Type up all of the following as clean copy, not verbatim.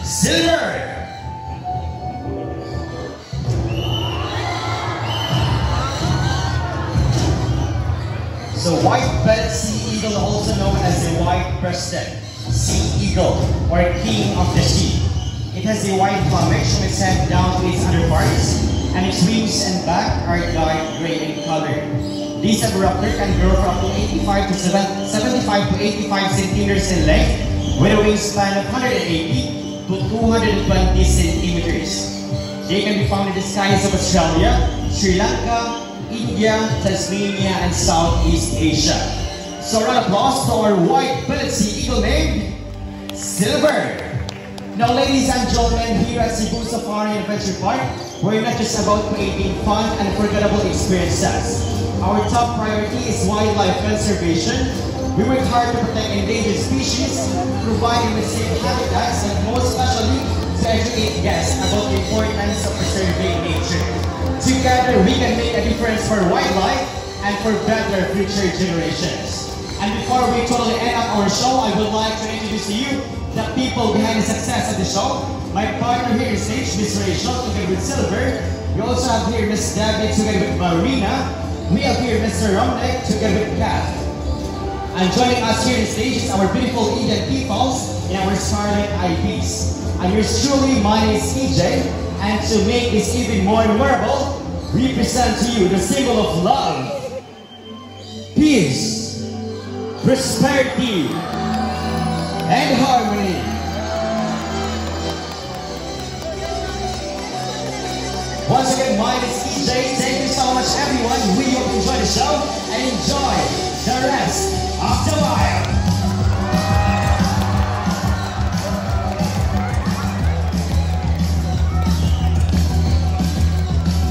Silver. So white-bellied sea eagle, also known as the white-breasted sea eagle or king of the sea. It has a white plumage from its head down to its underparts, and its wings and back are dark gray in color. This abruptor can grow from 75 to 85 centimeters in length, with a wingspan of 180 to 220 centimeters. They can be found in the skies of Australia, Sri Lanka, India, Tasmania, and Southeast Asia. So round of applause to our white-bellied sea eagle named Silver. Now ladies and gentlemen, here at Cebu Safari Adventure Park, we're not just about creating fun and unforgettable experiences. Our top priority is wildlife conservation. We work hard to protect endangered species, providing with safe habitats, and most especially to educate guests about the importance of preserving nature. Together, we can make a difference for wildlife and for better future generations. And before we totally end up our show, I would like to introduce to you the people behind the success of the show. My partner here is stage, Miss Rachel, together with Silver. We also have here Miss Debbie, together with Marina. We have here Mr. Romnek, together with Kat. And joining us here on stage is our beautiful Eden peoples in our Scarlet IPs. And yours truly, my name is EJ. And to make this even more memorable, we present to you the symbol of love, peace, prosperity, and harmony. Once again, my name is EJ. Thank you so much, everyone. We hope you enjoy the show and enjoy the rest of the wild.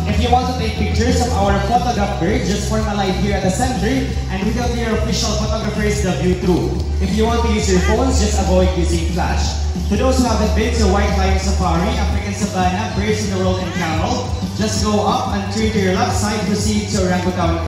If you want to take pictures of our photographer, just form a line here at the center, and we will be your official photographers the view through. If you want to use your phones, just avoid using flash. To those who haven't been to White Lion Safari, African Savannah, Birds in the World, and Camel, just go up and turn to your left side, proceed to Orangutan.